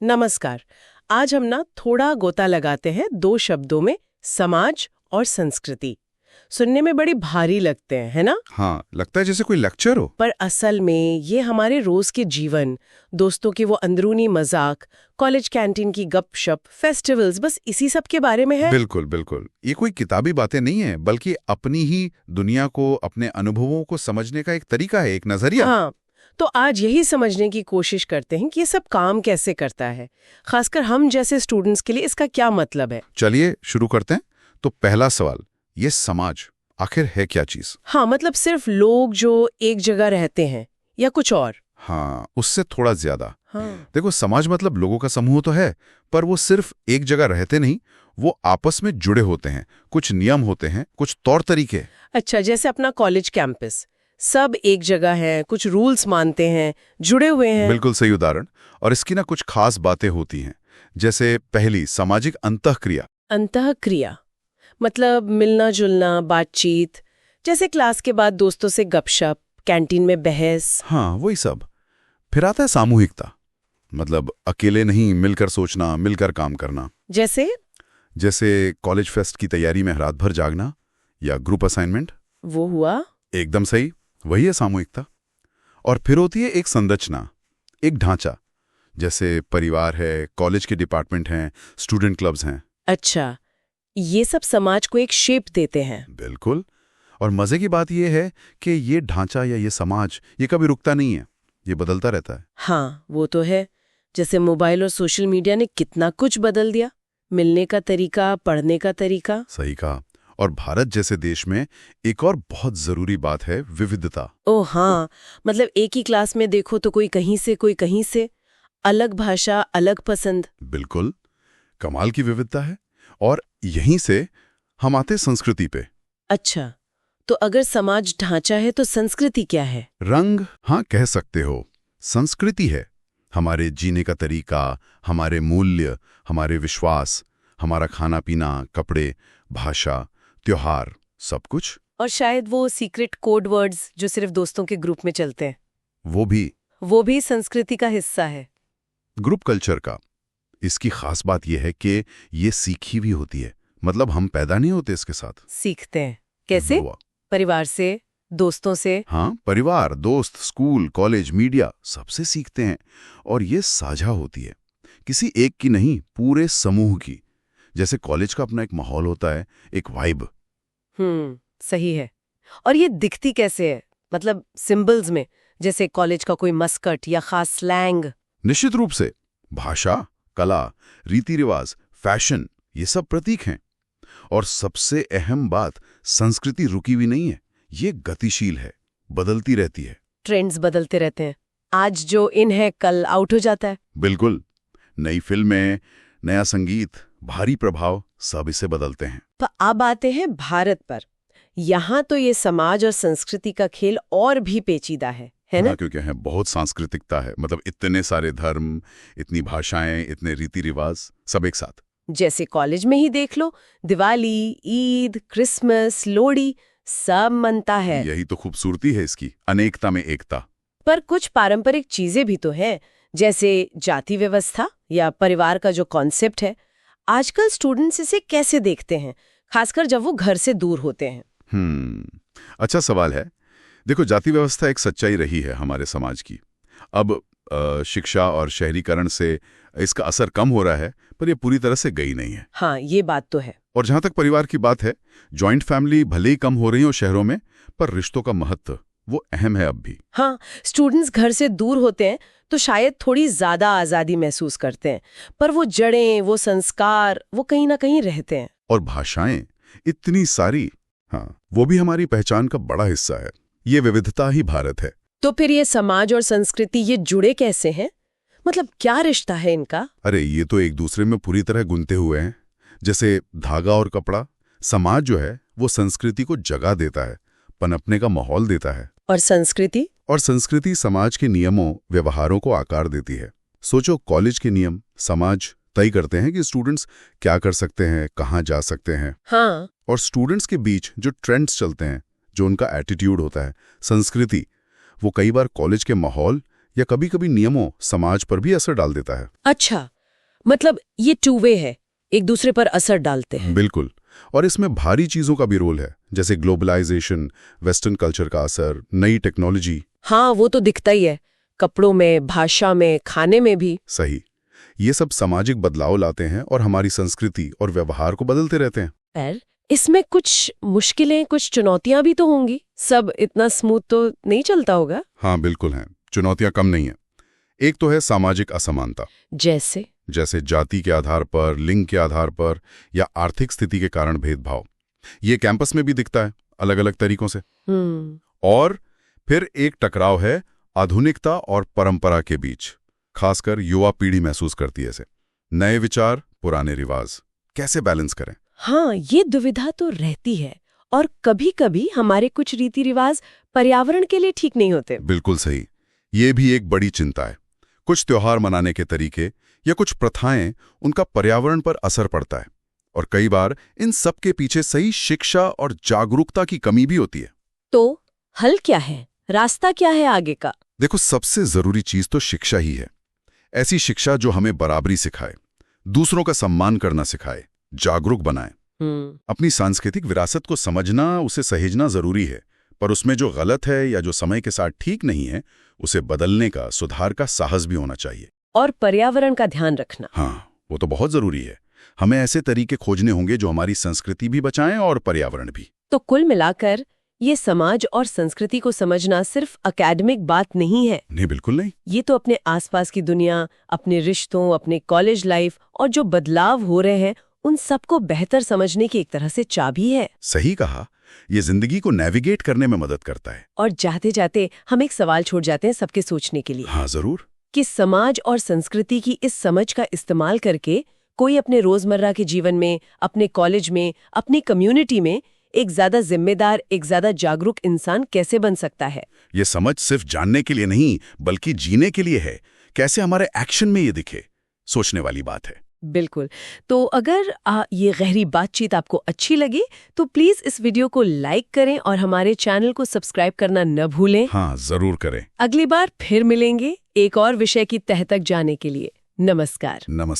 नमस्कार। आज हम ना थोड़ा गोता लगाते हैं दो शब्दों में, समाज और संस्कृति। सुनने में बड़ी भारी लगते हैं, है ना? हाँ, लगता है जैसे कोई लेक्चर हो। पर असल में ये हमारे रोज के जीवन, दोस्तों के वो अंदरूनी मजाक, कॉलेज कैंटीन की गपशप, फेस्टिवल्स, बस इसी सब के बारे में है। बिल्कुल बिल्कुल, ये कोई किताबी बातें नहीं है, बल्कि अपनी ही दुनिया को, अपने अनुभवों को समझने का एक तरीका है, एक नजरिया। हाँ, तो आज यही समझने की कोशिश करते हैं कि ये सब काम कैसे करता है, खासकर हम जैसे स्टूडेंट्स के लिए इसका क्या मतलब है। चलिए शुरू करते हैं। तो पहला सवाल, ये समाज आखिर है क्या चीज? हाँ, मतलब सिर्फ लोग जो एक जगह रहते हैं या कुछ और? हाँ, उससे थोड़ा ज्यादा। हाँ। देखो, समाज मतलब लोगों का समूह तो है, पर वो सिर्फ एक जगह रहते नहीं, वो आपस में जुड़े होते हैं। कुछ नियम होते हैं, कुछ तौर तरीके। अच्छा, जैसे अपना कॉलेज कैंपस, सब एक जगह है, कुछ रूल्स मानते हैं, जुड़े हुए हैं। बिल्कुल सही उदाहरण। और इसकी ना कुछ खास बातें होती हैं। जैसे पहली, सामाजिक अंतःक्रिया। अंतःक्रिया मतलब मिलना जुलना, बातचीत, जैसे क्लास के बाद दोस्तों से गपशप, कैंटीन में बहस। हाँ, वही सब। फिर आता है सामूहिकता, मतलब अकेले नहीं, मिलकर सोचना, मिलकर काम करना। जैसे जैसे कॉलेज फेस्ट की तैयारी में रात भर जागना या ग्रुप असाइनमेंट। वो हुआ। एकदम सही, वही है सामूहिकता। और फिर होती है एक संरचना, एक ढांचा। जैसे परिवार है, कॉलेज के डिपार्टमेंट हैं, स्टूडेंट क्लब्स हैं। अच्छा, ये सब समाज को एक शेप देते हैं। बिल्कुल। और मजे की बात यह है कि ये ढांचा या ये समाज, ये कभी रुकता नहीं है, ये बदलता रहता है। हाँ, वो तो है। जैसे मोबाइल और सोशल मीडिया ने कितना कुछ बदल दिया, मिलने का तरीका, पढ़ने का तरीका। सही कहा। और भारत जैसे देश में एक और बहुत जरूरी बात है, विविधता। ओह हाँ, मतलब एक ही क्लास में देखो तो कोई कहीं से, कोई कहीं से, अलग भाषा, अलग पसंद। बिल्कुल, कमाल की विविधता है। और यहीं से हम आते संस्कृति पे। अच्छा, तो अगर समाज ढांचा है तो संस्कृति क्या है? रंग, हाँ कह सकते हो। संस्कृति है हमारे जीने का तरीका, हमारे मूल्य, हमारे विश्वास, हमारा खाना पीना, कपड़े, भाषा, त्योहार, सब कुछ। और शायद वो सीक्रेट कोड वर्ड्स जो सिर्फ दोस्तों के ग्रुप में चलते हैं, वो भी संस्कृति का हिस्सा है। ग्रुप कल्चर का। इसकी खास बात यह है कि ये सीखी भी होती है, मतलब हम पैदा नहीं होते इसके साथ। सीखते हैं कैसे? परिवार से, दोस्तों से। हाँ, परिवार, दोस्त, स्कूल, कॉलेज, मीडिया, सबसे सीखते हैं। और ये साझा होती है, किसी एक की नहीं, पूरे समूह की। जैसे कॉलेज का अपना एक माहौल होता है, एक वाइब। सही है। और ये दिखती कैसे है? मतलब सिंबल्स में, जैसे कॉलेज का कोई मस्कट या खास स्लैंग। निश्चित रूप से भाषा, कला, रीति रिवाज, फैशन, ये सब प्रतीक हैं। और सबसे अहम बात, संस्कृति रुकी हुई नहीं है, ये गतिशील है, बदलती रहती है। ट्रेंड्स बदलते रहते हैं, आज जो इन है कल आउट हो जाता है। बिल्कुल, नई फिल्में, नया संगीत, भारी प्रभाव, सब इसे बदलते हैं। तो अब आते हैं भारत पर। यहाँ तो ये समाज और संस्कृति का खेल और भी पेचीदा है ना? हाँ, क्योंकि है बहुत सांस्कृतिकता है, मतलब इतने सारे धर्म, इतनी भाषाएं, इतने रीति रिवाज, सब एक साथ। जैसे कॉलेज में ही देख लो, दिवाली, ईद, क्रिसमस, लोहड़ी, सब मनता है। यही तो खूबसूरती है इसकी, अनेकता में एकता। पर कुछ पारंपरिक चीजें भी तो हैं, जैसे जाति व्यवस्था या परिवार का जो कॉन्सेप्ट है। आजकल स्टूडेंट्स इसे कैसे देखते हैं, खासकर जब वो घर से दूर होते हैं? अच्छा सवाल है। देखो, जाति व्यवस्था एक सच्चाई रही है हमारे समाज की। अब शिक्षा और शहरीकरण से इसका असर कम हो रहा है, पर ये पूरी तरह से गई नहीं है। हाँ, ये बात तो है। और जहां तक परिवार की बात है, जॉइंट फैमिली भले ही कम हो रही हो शहरों में, पर रिश्तों का महत्व वो अहम है अब भी। हाँ, स्टूडेंट्स घर से दूर होते हैं तो शायद थोड़ी ज्यादा आजादी महसूस करते हैं, पर वो जड़ें, वो संस्कार, वो कहीं ना कहीं रहते हैं। और भाषाएं इतनी सारी, हाँ, वो भी हमारी पहचान का बड़ा हिस्सा है। ये विविधता ही भारत है। तो फिर ये समाज और संस्कृति ये जुड़े कैसे हैं? मतलब क्या रिश्ता है इनका? अरे ये तो एक दूसरे में पूरी तरह गुंथे हुए हैं। जैसे धागा और कपड़ा, समाज जो है वो संस्कृति को जगह देता है, पनपने का माहौल देता है। और संस्कृति समाज के नियमों, व्यवहारों को आकार देती है। सोचो, कॉलेज के नियम समाज तय करते हैं कि स्टूडेंट्स क्या कर सकते हैं, कहाँ जा सकते हैं। हाँ। और स्टूडेंट्स के बीच जो ट्रेंड्स चलते हैं, जो उनका एटीट्यूड होता है, संस्कृति वो कई बार कॉलेज के माहौल या कभी-कभी नियमों, समाज पर भी असर डाल देता है। अच्छा, मतलब ये टू वे है, एक दूसरे पर असर डालते हैं। बिल्कुल। और इसमें भारी चीजों का भी रोल है, जैसे ग्लोबलाइजेशन, वेस्टर्न कल्चर का असर, नई टेक्नोलॉजी। हाँ, वो तो दिखता ही है, कपड़ों में, भाषा में, खाने में भी। सही। ये सब सामाजिक बदलाव लाते हैं और हमारी संस्कृति और व्यवहार को बदलते रहते हैं। पर इसमें कुछ मुश्किलें, कुछ चुनौतियां भी तो होंगी। सब इतना स्मूथ तो नहीं चलता होगा। हाँ, बिल्कुल हैं। चुनौतियां कम नहीं हैं। एक तो है सामाजिक असमानता, जैसे जाति के आधार पर, लिंग के आधार पर या आर्थिक स्थिति के कारण भेदभाव। ये कैंपस में भी दिखता है, अलग अलग तरीकों से। और फिर एक टकराव है आधुनिकता और परंपरा के बीच। खासकर युवा पीढ़ी महसूस करती है इसे। नए विचार, पुराने रिवाज, कैसे बैलेंस करें? हाँ, ये दुविधा तो रहती है। और कभी-कभी हमारे कुछ रीति रिवाज पर्यावरण के लिए ठीक नहीं होते। बिल्कुल सही। ये भी एक बड़ी चिंता है। कुछ त्योहार मनाने के तरीके या कुछ प्रथाएं, उनका पर्यावरण पर असर पड़ता है। और कई बार इन सब के पीछे सही शिक्षा और जागरूकता की कमी भी होती है। तो हल क्या है? रास्ता क्या है आगे का? देखो, सबसे जरूरी चीज तो शिक्षा ही है। ऐसी शिक्षा जो हमें बराबरी सिखाए, दूसरों का सम्मान करना सिखाए, जागरूक बनाए। अपनी सांस्कृतिक विरासत को समझना, उसे सहेजना जरूरी है, पर उसमें जो गलत है या जो समय के साथ ठीक नहीं है, उसे बदलने का, सुधार का साहस भी होना चाहिए। और पर्यावरण का ध्यान रखना। हाँ, वो तो बहुत जरूरी है। हमें ऐसे तरीके खोजने होंगे जो हमारी संस्कृति भी बचाएं और पर्यावरण भी। तो कुल मिलाकर ये समाज और संस्कृति को समझना सिर्फ अकेडमिक बात नहीं है। नहीं, बिल्कुल नहीं। ये तो अपने आसपास की दुनिया, अपने रिश्तों, अपने कॉलेज लाइफ और जो बदलाव हो रहे हैं, उन सबको बेहतर समझने की एक तरह से चाबी है। सही कहा। ये जिंदगी को नेविगेट करने में मदद करता है। और जाते जाते हम एक सवाल छोड़ जाते हैं सबके सोचने के लिए। हाँ, जरूर। कि समाज और संस्कृति की इस समझ का इस्तेमाल करके कोई अपने रोजमर्रा के जीवन में, अपने कॉलेज में, अपनी कम्युनिटी में एक ज्यादा जिम्मेदार, एक ज्यादा जागरूक इंसान कैसे बन सकता है? ये समझ सिर्फ जानने के लिए नहीं, बल्कि जीने के लिए है। कैसे हमारे एक्शन में ये दिखे, सोचने वाली बात है। बिल्कुल। तो अगर ये गहरी बातचीत आपको अच्छी लगी तो प्लीज इस वीडियो को लाइक करें और हमारे चैनल को सब्सक्राइब करना न भूलें। हाँ, जरूर करें। अगली बार फिर मिलेंगे एक और विषय की तह तक जाने के लिए। नमस्कार। नमस्कार।